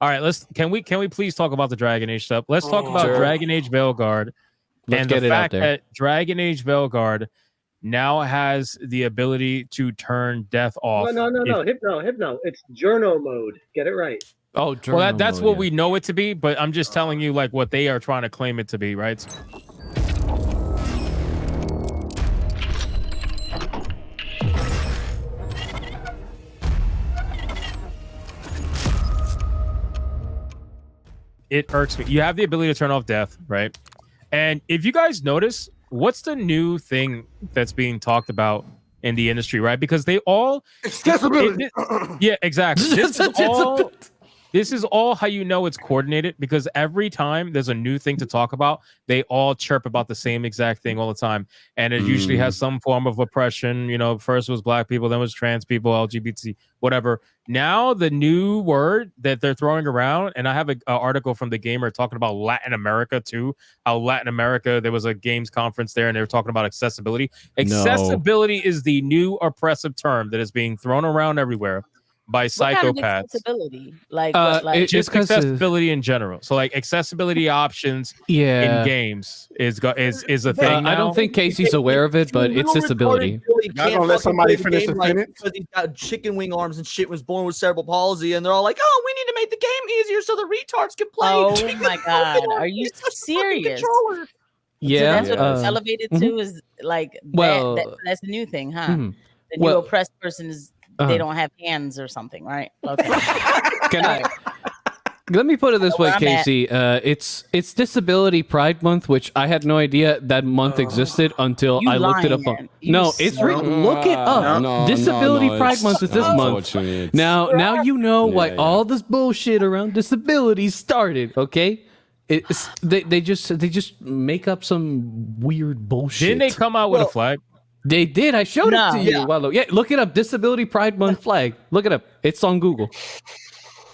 All right, can we please talk about the Dragon Age stuff? Let's talk about Dragon Age Veilguard and the fact that Dragon Age Veilguard now has the ability to turn death off. No. Hypno. It's journo mode. Get it right. Oh, well, that's what we know it to be, but I'm just telling you like what they are trying to claim it to be, right? It irks me. You have the ability to turn off death, right? And if you guys notice, what's the new thing that's being talked about in the industry, right? Because they all accessibility. Yeah, exactly. This is all how you know it's coordinated, because every time there's a new thing to talk about, they all chirp about the same exact thing all the time. And it usually has some form of oppression. You know, first was black people, then was trans people, LGBT, whatever. Now the new word that they're throwing around, and I have an article from The Gamer talking about Latin America too, how Latin America, there was a games conference there and they were talking about accessibility. Accessibility is the new oppressive term that is being thrown around everywhere by psychopaths. What kind of accessibility? Like just accessibility in general. So like accessibility options in games is a thing now. I don't think Casey's aware of it, but it's disability. Not gonna let somebody finish the sentence because he's got chicken wing arms and shit. Was born with cerebral palsy, and they're all like, "Oh, we need to make the game easier so the retards can play." Oh my god, are you serious? Yeah, so that's what it's elevated to is like that's the new thing, huh? The new oppressed person is. They don't have hands or something, right? Okay. Let me put it this way, Casey. It's Disability Pride Month, which I had no idea that month existed until I looked it up. No, it's look it up. Disability Pride Month is this month. Now you know why all this bullshit around disability started. Okay. They just make up some weird bullshit. Didn't they come out with a flag? They did. I showed it to you. Yeah, look it up. Disability Pride Month flag. Look it up. It's on Google.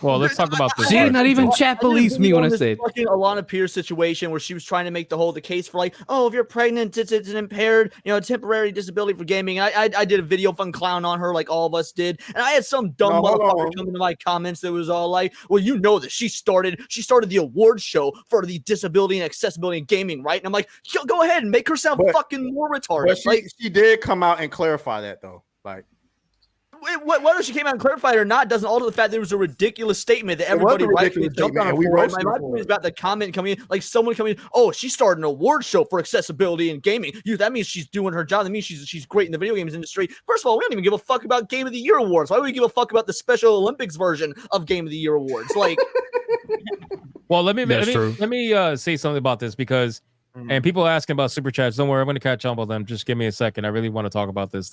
Well, let's talk about this. See, not even chat believes me when I say it. Fucking Alana Pierce situation where she was trying to make the case for like, oh, if you're pregnant, it's an impaired, temporary disability for gaming. I did a video fun clown on her like all of us did, and I had some dumb motherfucker come into my comments that was all like, well, you know that she started the award show for the disability and accessibility in gaming, right? And I'm like, go ahead and make her sound fucking more retarded. But she did come out and clarify that though, like. Whether she came out and clarified it or not doesn't alter the fact that it was a ridiculous statement that everybody rightfully jumped on. My point is about the comment coming in, like someone coming in, oh, she started an award show for accessibility in gaming. That means she's doing her job. That means she's great in the video games industry. First of all, we don't even give a fuck about Game of the Year awards. Why would we give a fuck about the Special Olympics version of Game of the Year awards? Like, well, let me say something about this because, and people are asking about super chats. Don't worry, I'm going to catch up on them. Just give me a second. I really want to talk about this.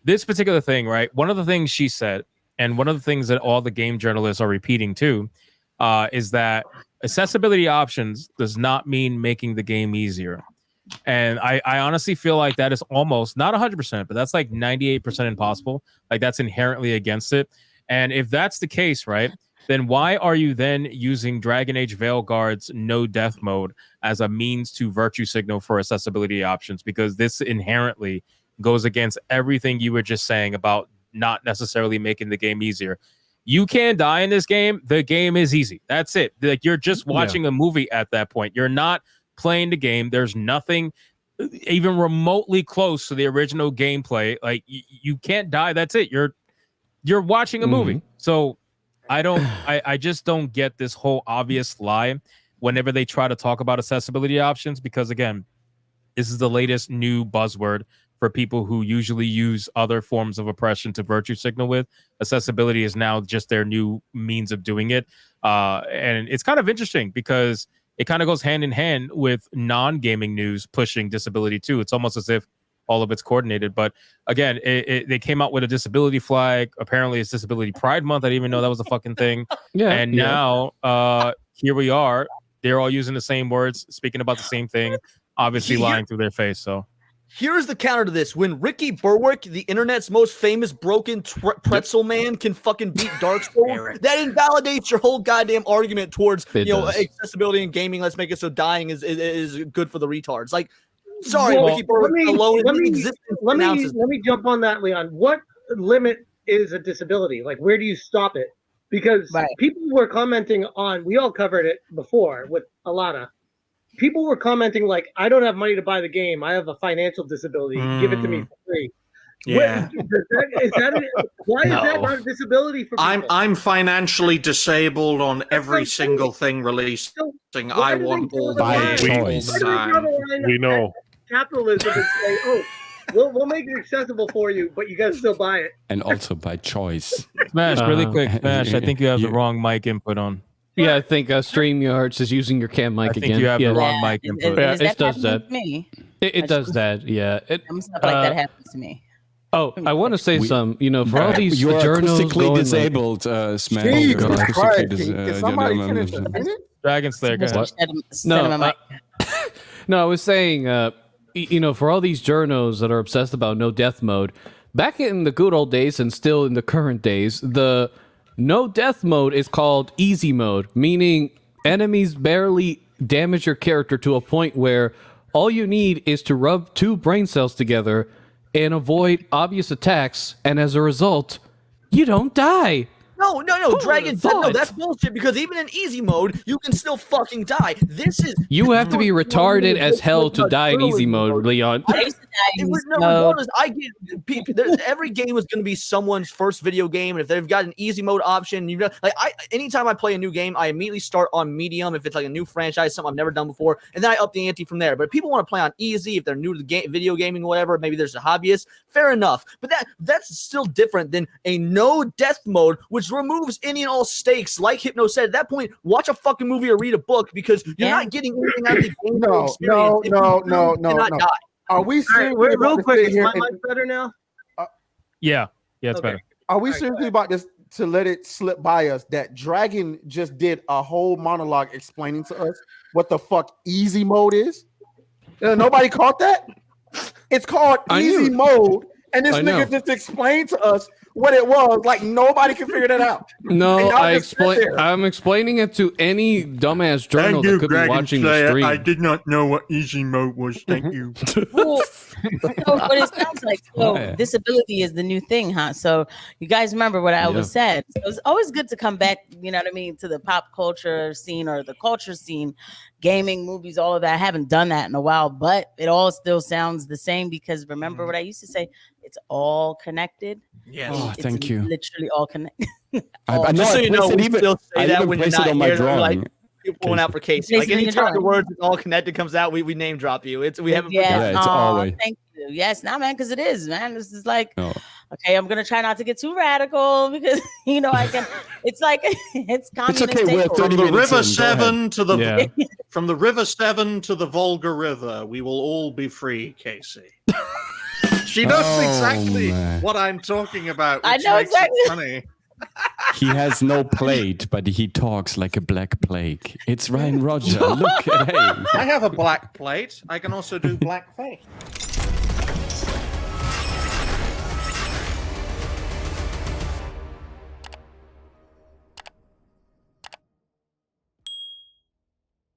This particular thing, right? One of the things she said, and one of the things that all the game journalists are repeating too, is that accessibility options does not mean making the game easier. And I honestly feel like that is almost not 100%, but that's like 98% impossible. Like that's inherently against it. And if that's the case, right, then why are you then using Dragon Age Veilguard's no death mode as a means to virtue signal for accessibility options? Because this inherently goes against everything you were just saying about not necessarily making the game easier. You can die in this game. The game is easy. That's it. Like you're just watching a movie at that point. You're not playing the game. There's nothing even remotely close to the original gameplay. Like you can't die. That's it. You're watching a movie. So I just don't get this whole obvious lie whenever they try to talk about accessibility options, because again, this is the latest new buzzword for people who usually use other forms of oppression to virtue signal with. Accessibility is now just their new means of doing it. And it's kind of interesting because it kind of goes hand in hand with non-gaming news pushing disability too. It's almost as if all of it's coordinated. But again, they came out with a disability flag. Apparently it's Disability Pride Month. I didn't even know that was a fucking thing. Now here we are. They're all using the same words, speaking about the same thing, obviously lying through their face. So here's the counter to this. When Ricky Berwick, the internet's most famous broken pretzel man, can fucking beat Dark Souls, that invalidates your whole goddamn argument towards accessibility in gaming. Let's make it so dying is good for the retards. Like, sorry, Ricky Berwick alone in existence. Let me jump on that, Leon. What limit is a disability? Like, where do you stop it? because people were commenting on. We all covered it before with Alana. People were commenting like, "I don't have money to buy the game. I have a financial disability. Give it to me for free." Yeah. Why is that not a disability for people? I'm financially disabled on every single thing releasing. I want all the games all the time. We know capitalism and say, "Oh, we'll make it accessible for you, but you got to still buy it." And also by choice. Smash, really quick, Smash. I think you have the wrong mic input on. Yeah, I think StreamYards is using your cam mic again. I think you have the wrong mic input. Yeah, it does that. To me? It does that. Yeah. Stuff like that happens to me. Oh, I want to say some. For all these you're journals acoustically disabled, Smash. Dragon Slayer, go ahead. No, I was saying, for all these journos that are obsessed about no death mode, back in the good old days and still in the current days, the no death mode is called easy mode, meaning enemies barely damage your character to a point where all you need is to rub 2 brain cells together and avoid obvious attacks, and as a result, you don't die. No, Dragon. No, that's bullshit. Because even in easy mode, you can still fucking die. This is you have to be retarded as hell to die in easy mode, Leon. Every game is going to be someone's first video game, and if they've got an easy mode option, anytime I play a new game, I immediately start on medium if it's like a new franchise, something I've never done before, and then I up the ante from there. But if people want to play on easy, if they're new to the video gaming or whatever, maybe there's a hobbyist, fair enough. But that's still different than a no death mode, which removes any and all stakes. Like Hypno said, at that point, watch a fucking movie or read a book because you're not getting anything out of the game. No. Are we serious? Real quick, is my mic better now? Yeah, it's better. Are we seriously about this to let it slip by us that Dragon just did a whole monologue explaining to us what the fuck easy mode is? Nobody caught that? It's called easy mode, and this nigga just explained to us what it was. Like nobody can figure that out. No, I'm explaining it to any dumbass journal that could be watching the stream. I did not know what easy mode was. Thank you. Well, but it sounds like disability is the new thing, huh? So you guys remember what I always said. So it's always good to come back, you know what I mean, to the pop culture scene or the culture scene, gaming, movies, all of that. I haven't done that in a while, but it all still sounds the same because remember what I used to say? It's all connected. Yes. Oh, thank you. Literally all connected. Just so you know, we still say that when you're not on my here. drawing. Like, people went out for Casey. Like anytime the words "all connected" comes out, we name drop you. We haven't. Yeah, it's always. Thank you. Yes, man, because it is, man. This is like, okay, I'm gonna try not to get too radical because I can. It's like it's communist. It's okay. We're 30 From the minutes River in. Severn to the from the River Severn to the Volga River, we will all be free, Casey. She knows exactly what I'm talking about. I know exactly. Funny. He has no plate, but he talks like a black plague. It's Ryan Roger. Look at him. I have a black plate. I can also do black face.